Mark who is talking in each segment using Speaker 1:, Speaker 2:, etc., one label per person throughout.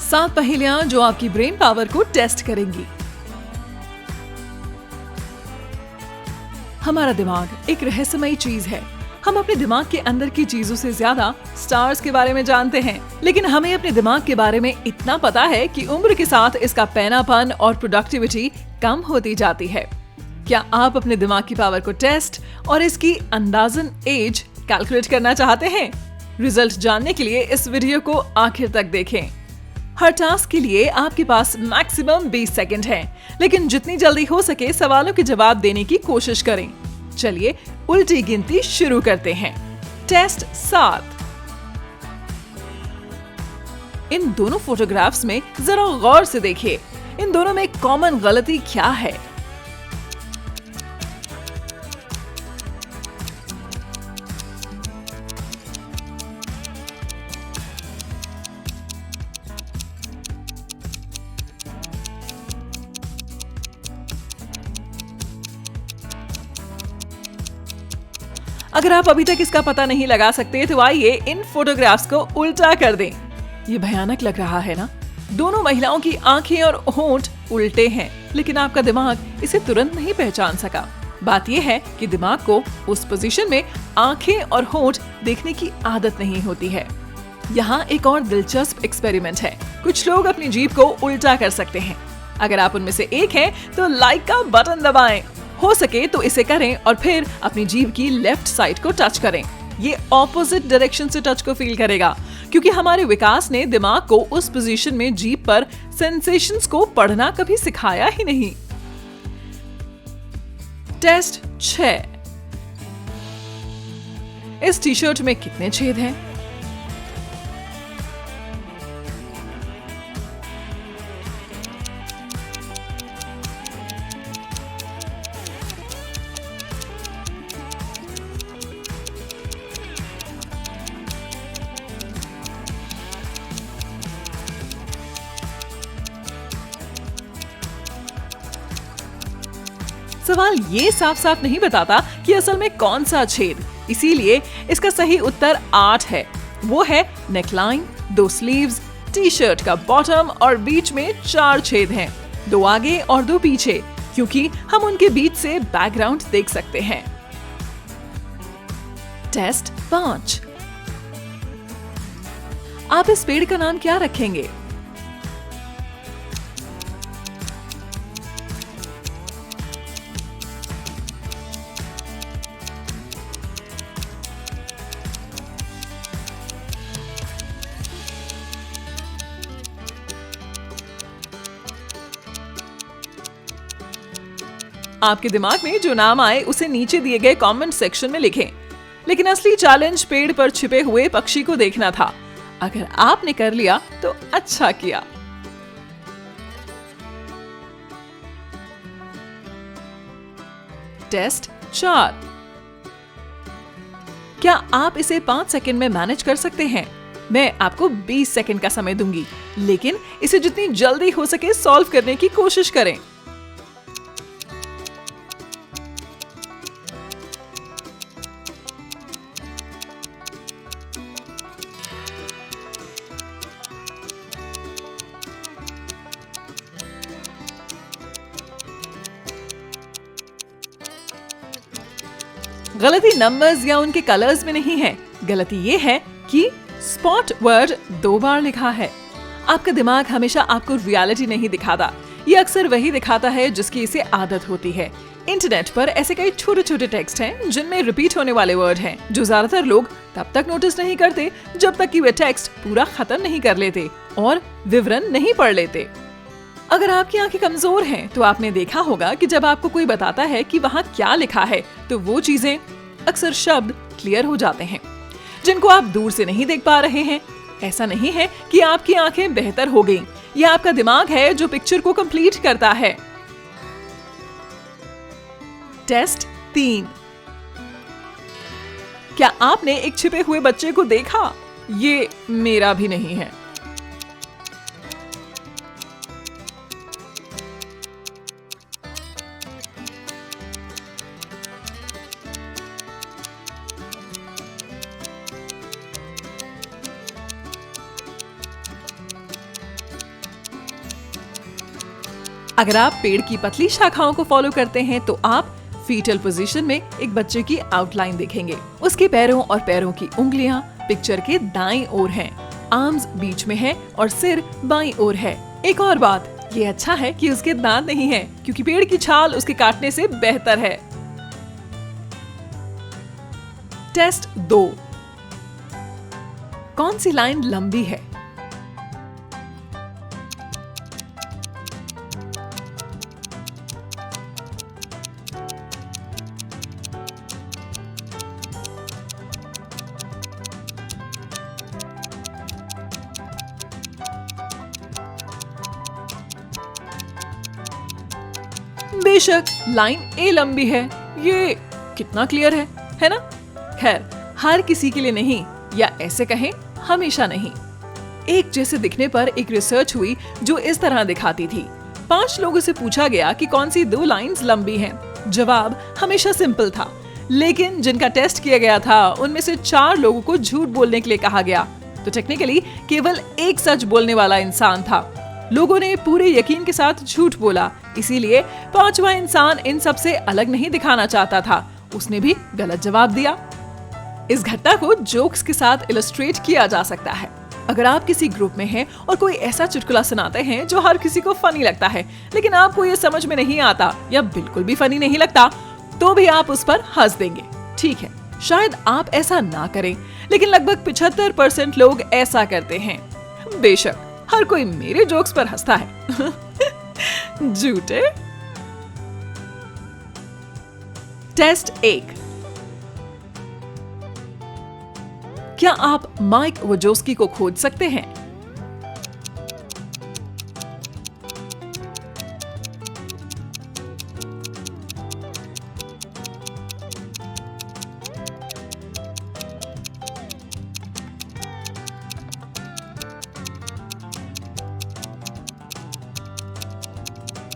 Speaker 1: 7 पहेलियां जो आपकी ब्रेन पावर को टेस्ट करेंगी। हमारा दिमाग एक रहस्यमयी चीज है। हम अपने दिमाग के अंदर की चीजों से ज्यादा स्टार्स के बारे में जानते हैं, लेकिन हमें अपने दिमाग के बारे में इतना पता है कि उम्र के साथ इसका पैनापन और प्रोडक्टिविटी कम होती जाती है। क्या आप अपने दिमाग की पावर को टेस्ट और इसकी अंदाजन एज कैलकुलेट करना चाहते हैं? रिजल्ट जानने के लिए इस वीडियो को आखिर तक देखें। हर टास्क के लिए आपके पास मैक्सिमम 20 सेकंड है, लेकिन जितनी जल्दी हो सके सवालों के जवाब देने की कोशिश करें। चलिए उल्टी गिनती शुरू करते हैं। टेस्ट 7। इन दोनों फोटोग्राफ्स में जरा गौर से देखिए। इन दोनों में कॉमन गलती क्या है? अगर आप अभी तक इसका पता नहीं लगा सकते तो आइए इन फोटोग्राफ्स को उल्टा कर दें। ये भयानक लग रहा है ना? दोनों महिलाओं की आंखें और होंठ उल्टे हैं, लेकिन आपका दिमाग इसे तुरंत नहीं पहचान सका। बात यह है कि दिमाग को उस पोजीशन में आंखें और होंठ देखने की आदत नहीं होती है। यहाँ एक और दिलचस्प एक्सपेरिमेंट है। कुछ लोग अपनी जीभ को उल्टा कर सकते हैं। अगर आप उनमें से एक हैं, तो लाइक का बटन दबाएं। हो सके तो इसे करें और फिर अपनी जीभ की लेफ्ट साइड को टच करें। ये ऑपोजिट डायरेक्शन से टच को फील करेगा, क्योंकि हमारे विकास ने दिमाग को उस पोजीशन में जीभ पर सेंसेशंस को पढ़ना कभी सिखाया ही नहीं। टेस्ट 6। इस टी शर्ट में कितने छेद हैं? सवाल ये साफ साफ नहीं बताता कि असल में कौन सा छेद, इसीलिए इसका सही उत्तर 8 है। वो है नेकलाइन, 2 स्लीव्स, टी शर्ट का बॉटम और बीच में 4 छेद हैं, 2 आगे और 2 पीछे, क्योंकि हम उनके बीच से बैकग्राउंड देख सकते हैं। टेस्ट 5। आप इस पेड़ का नाम क्या रखेंगे? आपके दिमाग में जो नाम आए उसे नीचे दिए गए कमेंट सेक्शन में लिखें। लेकिन असली चैलेंज पेड़ पर छिपे हुए पक्षी को देखना था। अगर आपने कर लिया तो अच्छा किया। टेस्ट 4। क्या आप इसे 5 सेकंड में मैनेज कर सकते हैं? मैं आपको 20 सेकंड का समय दूंगी, लेकिन इसे जितनी जल्दी हो सके सॉल्व करने की कोशिश करें। गलती नंबर्स या उनके कलर्स में नहीं है। गलती ये है कि स्पॉट वर्ड 2 बार लिखा है। आपका दिमाग हमेशा आपको रियलिटी नहीं दिखाता, ये अक्सर वही दिखाता है जिसकी इसे आदत होती है। इंटरनेट पर ऐसे कई छोटे छोटे टेक्स्ट हैं जिनमें रिपीट होने वाले वर्ड हैं, जो ज्यादातर लोग तब तक नोटिस नहीं करते जब तक कि वे टेक्स्ट पूरा खत्म नहीं कर लेते और विवरण नहीं पढ़ लेते। अगर आपकी आंखें कमजोर हैं, तो आपने देखा होगा कि जब आपको कोई बताता है कि वहाँ क्या लिखा है, तो वो चीजें अक्सर शब्द क्लियर हो जाते हैं जिनको आप दूर से नहीं देख पा रहे हैं। ऐसा नहीं है कि आपकी आंखें बेहतर हो गईं, यह आपका दिमाग है जो पिक्चर को कंप्लीट करता है। टेस्ट 3। क्या आपने एक छिपे हुए बच्चे को देखा? ये मेरा भी नहीं है। अगर आप पेड़ की पतली शाखाओं को फॉलो करते हैं तो आप फीटल पोजीशन में एक बच्चे की आउटलाइन देखेंगे। उसके पैरों और पैरों की उंगलियां पिक्चर के दाईं ओर हैं, आर्म्स बीच में है और सिर बाईं ओर है। एक और बात, ये अच्छा है कि उसके दांत नहीं है, क्योंकि पेड़ की छाल उसके काटने से बेहतर है। टेस्ट 2। कौन सी लाइन लंबी है? बेशक लाइन ए लंबी है। ये कितना क्लियर है ना? खैर, हर किसी के लिए नहीं, या ऐसे कहें हमेशा नहीं। एक जैसे दिखने पर एक रिसर्च हुई जो इस तरह दिखाती थी। 5 लोगों से पूछा गया कि कौन सी 2 लाइंस लंबी हैं। जवाब हमेशा सिंपल था, लेकिन जिनका टेस्ट किया गया था उनमें से 4 लोगों को झूठ बोलने के लिए कहा गया। तो टेक्निकली केवल एक सच बोलने वाला इंसान था। लोगों ने पूरे यकीन के साथ झूठ बोला, इसीलिए 5वां इंसान इन सब से अलग नहीं दिखाना चाहता था। उसने भी गलत जवाब दिया। इस घटना को जोक्स के साथ इलस्ट्रेट किया जा सकता है। अगर आप किसी ग्रुप में हैं और कोई ऐसा चुटकुला सुनाते हैं जो हर किसी को फनी लगता है, लेकिन आपको ये समझ में नहीं आता या बिल्कुल भी फनी नहीं लगता, तो भी आप उस पर हंस देंगे। ठीक है, शायद आप ऐसा ना करें, लेकिन लगभग 75% लोग ऐसा करते हैं। बेशक हर कोई मेरे जोक्स पर हंसता है। झूठे। टेस्ट 1। क्या आप माइक वजोस्की को खोज सकते हैं?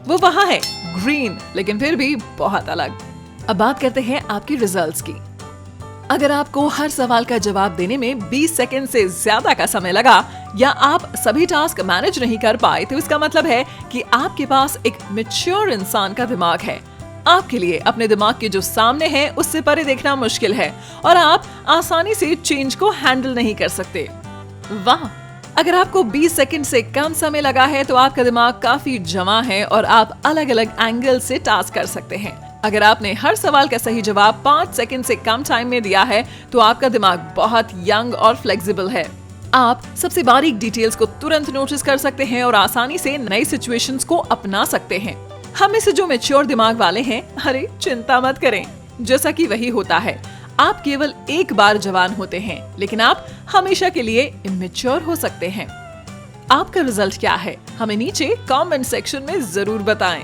Speaker 1: वो वहां है, ग्रीन, लेकिन फिर भी बहुत अलग। अब बात करते हैं आपकी रिजल्ट्स की। अगर आपको हर सवाल का जवाब देने में 20 सेकंड से ज्यादा का समय लगा या आप सभी टास्क मैनेज नहीं कर पाए, तो इसका मतलब है कि आपके पास एक मैच्योर इंसान का दिमाग है। आपके लिए अपने दिमाग के जो सामने है उससे परे देखना मुश्किल है और आप आसानी से चेंज को हैंडल नहीं कर सकते। वाह! अगर आपको 20 सेकंड से कम समय लगा है तो आपका दिमाग काफी जमा है और आप अलग अलग एंगल से टास्क कर सकते हैं। अगर आपने हर सवाल का सही जवाब 5 सेकंड से कम टाइम में दिया है तो आपका दिमाग बहुत यंग और फ्लेक्सिबल है। आप सबसे बारीक डिटेल्स को तुरंत नोटिस कर सकते हैं और आसानी से नई सिचुएशंस को अपना सकते हैं। हम में से जो मैच्योर दिमाग वाले हैं, अरे चिंता मत करें, जैसा कि वही होता है। आप केवल एक बार जवान होते हैं, लेकिन आप हमेशा के लिए इमैच्योर हो सकते हैं। आपका रिजल्ट क्या है? हमें नीचे कमेंट सेक्शन में जरूर बताएं।